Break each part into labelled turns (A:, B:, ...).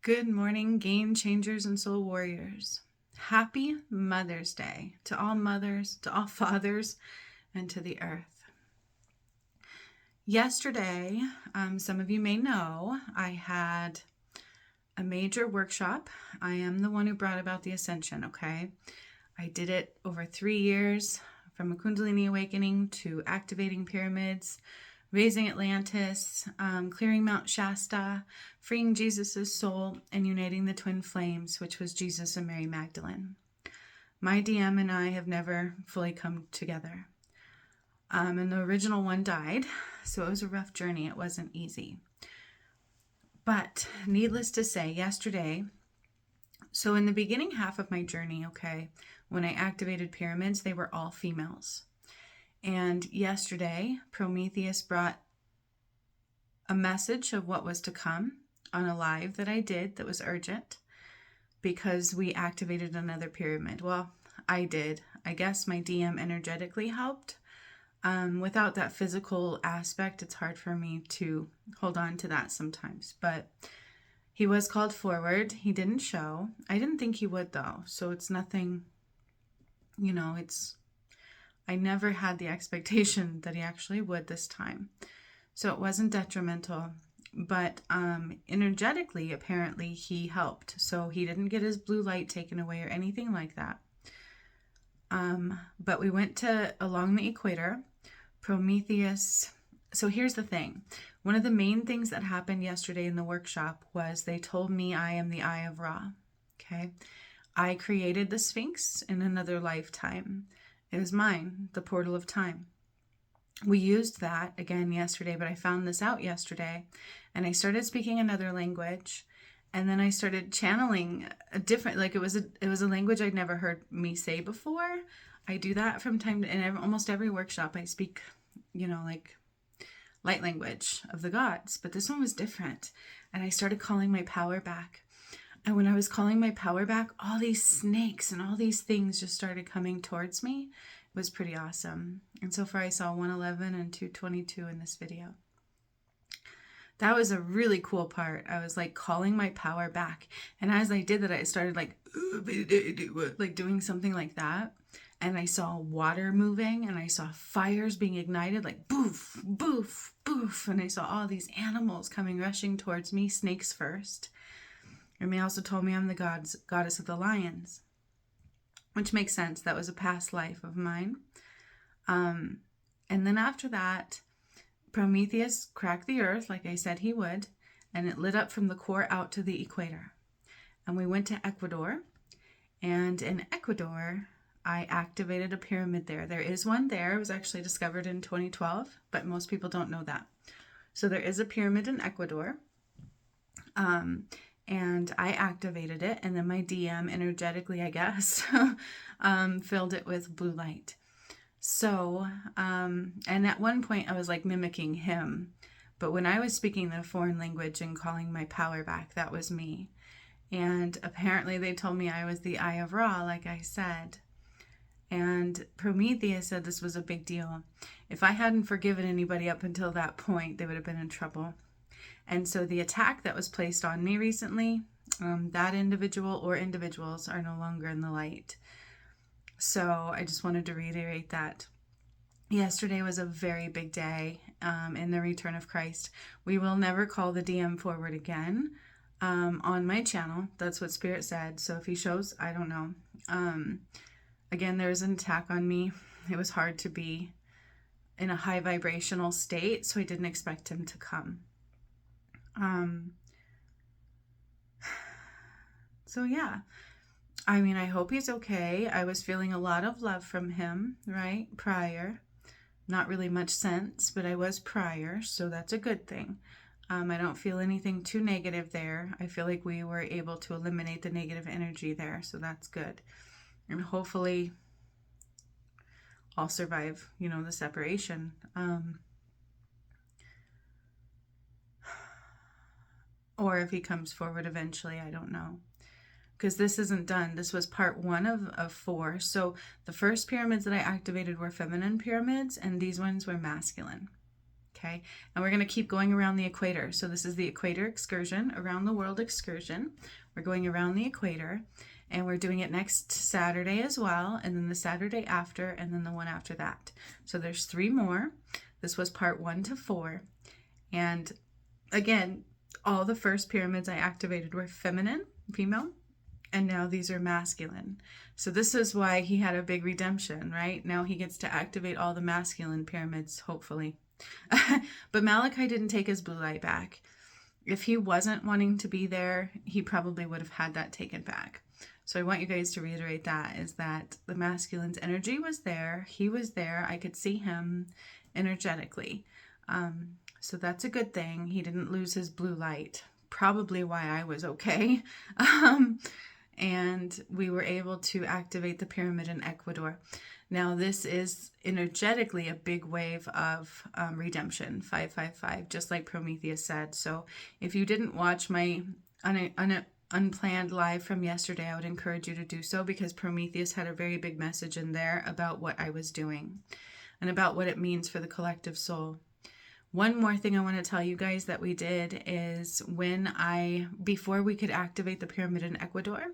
A: Good morning, game changers and soul warriors. Happy Mother's Day to all mothers, to all fathers, and to the earth. Yesterday, some of you may know, I had a major workshop. I am the one who brought about the ascension, okay? I did it over 3 years, from a Kundalini awakening to activating pyramids, raising Atlantis, clearing Mt Shasta, freeing Jesus' soul, and uniting the twin flames, which was Jesus and Mary Magdalene. My DM and I have never fully come together. And the original one died, so it was a rough journey. It wasn't easy. But needless to say, yesterday, so in the beginning half of my journey, okay, when I activated pyramids, they were all females. And yesterday, Prometheus brought a message of what was to come on a live that I did that was urgent because we activated another pyramid. Well, I did. I guess my DM energetically helped. Without that physical aspect, it's hard for me to hold on to that sometimes. But he was called forward. He didn't show. I didn't think he would, though. So it's nothing, I never had the expectation that he actually would this time. So it wasn't detrimental, but energetically, apparently, he helped. So he didn't get his blue light taken away or anything like that. But we went along the equator. Prometheus. So here's the thing. One of the main things that happened yesterday in the workshop was they told me I am the Eye of Ra. Okay. I created the Sphinx in another lifetime. It was mine, the portal of time. We used that again yesterday, but I found this out yesterday, and I started speaking another language, and then I started channeling a different, like it was a language I'd never heard me say before. I do that from time to, in almost every workshop I speak, like light language of the gods, but this one was different, and I started calling my power back. And when I was calling my power back, all these snakes and all these things just started coming towards me. It was pretty awesome. And so far I saw 111 and 222 in this video. That was a really cool part. I was like calling my power back. And as I did that, I started like doing something like that. And I saw water moving, and I saw fires being ignited, like boof, boof, boof. And I saw all these animals coming rushing towards me, snakes first. And they also told me I'm the goddess of the lions, which makes sense. That was a past life of mine. And then after that, Prometheus cracked the earth like I said he would, and it lit up from the core out to the equator. And we went to Ecuador, and in Ecuador, I activated a pyramid there. There is one there. It was actually discovered in 2012, but most people don't know that. So there is a pyramid in Ecuador. And I activated it, and then my DM energetically, I guess, filled it with blue light. So, and at one point I was like mimicking him, but when I was speaking the foreign language and calling my power back, that was me. And apparently they told me I was the Eye of Ra, like I said. And Prometheus said this was a big deal. If I hadn't forgiven anybody up until that point, they would have been in trouble. And so the attack that was placed on me recently, that individual or individuals are no longer in the light. So I just wanted to reiterate that. Yesterday was a very big day in the return of Christ. We will never call the DM forward again on my channel. That's what Spirit said. So if he shows, I don't know. Again, there was an attack on me. It was hard to be in a high vibrational state, so I didn't expect him to come. So yeah, I mean, I hope he's okay. I was feeling a lot of love from him, right? Prior, not really much sense, but I was prior, so that's a good thing. I don't feel anything too negative there. I feel like we were able to eliminate the negative energy there, so that's good. And hopefully I'll survive, the separation. Or if he comes forward eventually, I don't know. Because this isn't done. This was part 1 of 4. So the first pyramids that I activated were feminine pyramids, and these ones were masculine. Okay, and we're going to keep going around the equator. So this is the equator excursion, around the world excursion. We're going around the equator, and we're doing it next Saturday as well, and then the Saturday after, and then the one after that. So there's 3 more. This was part 1 to 4. And again, all the first pyramids I activated were female, and now these are masculine. So this is why he had a big redemption, right? Now he gets to activate all the masculine pyramids, hopefully. But Malachi didn't take his blue light back. If he wasn't wanting to be there, he probably would have had that taken back. So I want you guys to reiterate that, is that the masculine's energy was there. He was there. I could see him energetically. So that's a good thing. He didn't lose his blue light. Probably why I was okay. And we were able to activate the pyramid in Ecuador. Now this is energetically a big wave of redemption, 555, just like Prometheus said. So if you didn't watch my unplanned live from yesterday, I would encourage you to do so, because Prometheus had a very big message in there about what I was doing and about what it means for the collective soul. One more thing I want to tell you guys that we did is before we could activate the pyramid in Ecuador,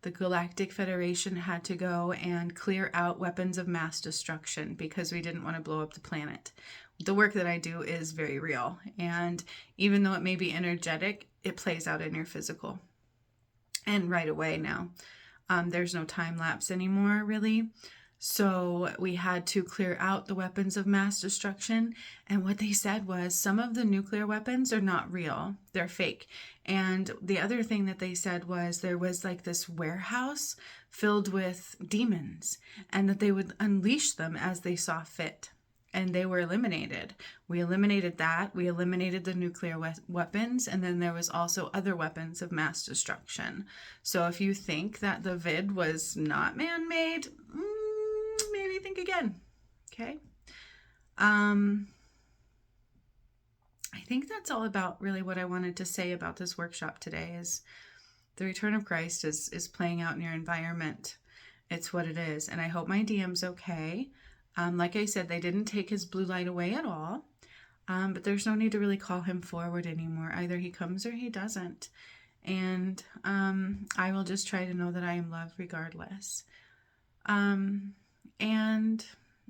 A: the Galactic Federation had to go and clear out weapons of mass destruction because we didn't want to blow up the planet. The work that I do is very real, and even though it may be energetic, it plays out in your physical. And right away now, there's no time lapse anymore, really. So we had to clear out the weapons of mass destruction. And what they said was some of the nuclear weapons are not real. They're fake. And the other thing that they said was there was like this warehouse filled with demons, and that they would unleash them as they saw fit. And they were eliminated. We eliminated that. We eliminated the nuclear weapons. And then there was also other weapons of mass destruction. So if you think that the vid was not man-made, maybe think again. Okay. I think that's all about really what I wanted to say about this workshop today. Is the return of Christ is playing out in your environment. It's what it is. And I hope my DM's okay. Like I said, they didn't take his blue light away at all. But there's no need to really call him forward anymore. Either he comes or he doesn't. And I will just try to know that I am loved regardless. And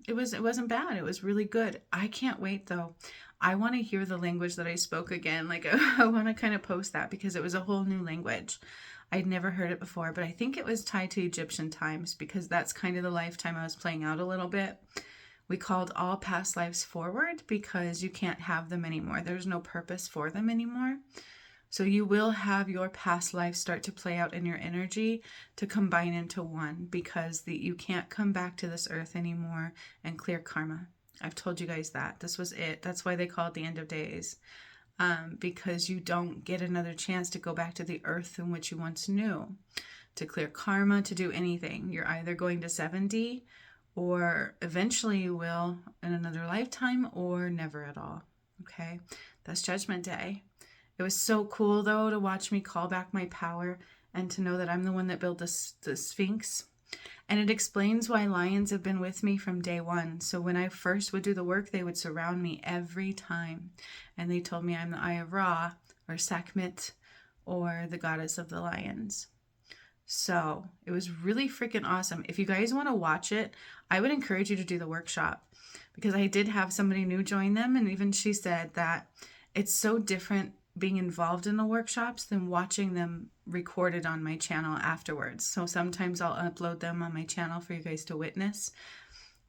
A: it wasn't bad. It was really good. I can't wait though. I want to hear the language that I spoke again. Like I want to kind of post that, because it was a whole new language. I'd never heard it before, but I think it was tied to Egyptian times, because that's kind of the lifetime I was playing out a little bit. We called all past lives forward because you can't have them anymore. There's no purpose for them anymore. So you will have your past life start to play out in your energy to combine into one, because you can't come back to this earth anymore and clear karma. I've told you guys that. This was it. That's why they call it the end of days. Because you don't get another chance to go back to the earth in which you once knew, to clear karma, to do anything. You're either going to 7D, or eventually you will in another lifetime, or never at all. Okay? That's Judgment Day. It was so cool, though, to watch me call back my power and to know that I'm the one that built the Sphinx. And it explains why lions have been with me from day one. So when I first would do the work, they would surround me every time. And they told me I'm the Eye of Ra, or Sekhmet, or the goddess of the lions. So it was really freaking awesome. If you guys want to watch it, I would encourage you to do the workshop, because I did have somebody new join them. And even she said that it's so different being involved in the workshops than watching them recorded on my channel afterwards. So sometimes I'll upload them on my channel for you guys to witness,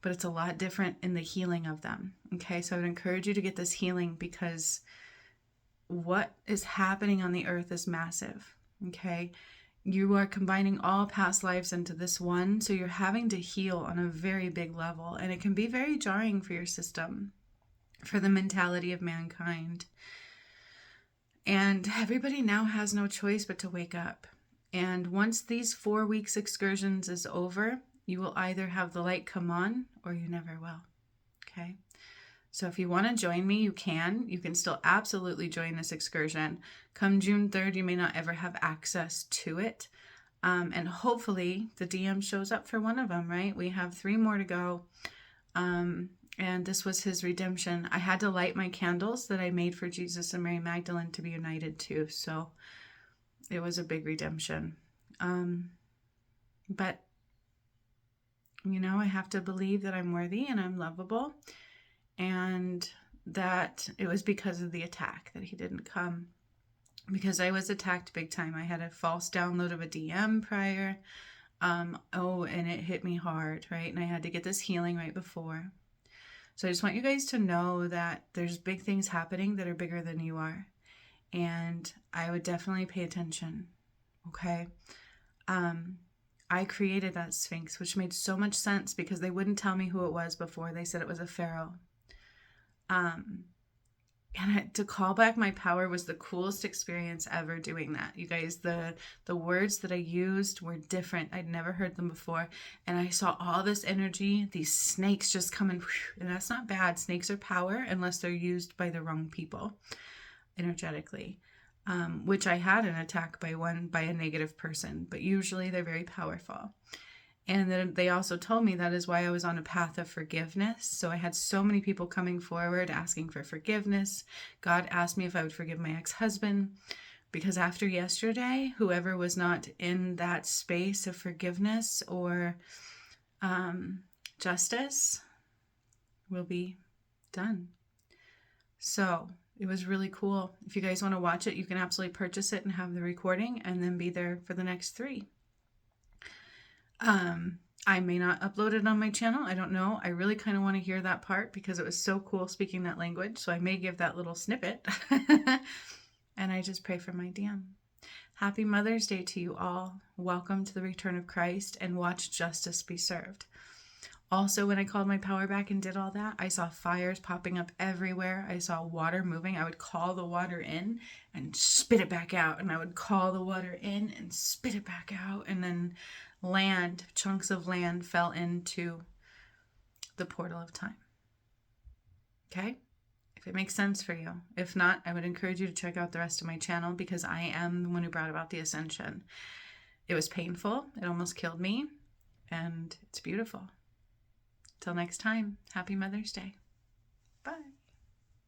A: but it's a lot different in the healing of them. Okay, so I would encourage you to get this healing, because what is happening on the earth is massive. Okay, you are combining all past lives into this one, so you're having to heal on a very big level, and it can be very jarring for your system, for the mentality of mankind. And everybody now has no choice but to wake up. And once these 4 weeks excursions is over, you will either have the light come on or you never will. Okay. So if you want to join me, you can. You can still absolutely join this excursion. Come June 3rd, you may not ever have access to it. And hopefully the DM shows up for one of them, right? We have 3 more to go. And this was his redemption. I had to light my candles that I made for Jesus and Mary Magdalene to be united to. So it was a big redemption. But, you know, I have to believe that I'm worthy and I'm lovable, and that it was because of the attack that he didn't come. Because I was attacked big time. I had a false download of a DM prior. And it hit me hard, right? And I had to get this healing right before. So I just want you guys to know that there's big things happening that are bigger than you are. And I would definitely pay attention, okay? I created that Sphinx, which made so much sense because they wouldn't tell me who it was before. They said it was a pharaoh. And to call back my power was the coolest experience ever doing that. You guys, the words that I used were different. I'd never heard them before. And I saw all this energy, these snakes just coming. And that's not bad. Snakes are power unless they're used by the wrong people energetically. Which I had an attack by a negative person. But usually they're very powerful. And then they also told me that is why I was on a path of forgiveness. So I had so many people coming forward asking for forgiveness. God asked me if I would forgive my ex-husband, because after yesterday, whoever was not in that space of forgiveness or justice will be done. So it was really cool. If you guys want to watch it, you can absolutely purchase it and have the recording and then be there for the next 3. I may not upload it on my channel. I don't know. I really kind of want to hear that part because it was so cool speaking that language. So I may give that little snippet. And I just pray for my DM. Happy Mother's Day to you all. Welcome to the return of Christ, and watch justice be served. Also, when I called my power back and did all that, I saw fires popping up everywhere. I saw water moving. I would call the water in and spit it back out. And I would call the water in and spit it back out. And then chunks of land fell into the portal of time. Okay? If it makes sense for you. If not, I would encourage you to check out the rest of my channel because I am the one who brought about the ascension. It was painful. It almost killed me. And it's beautiful. Till next time, happy Mother's Day. Bye.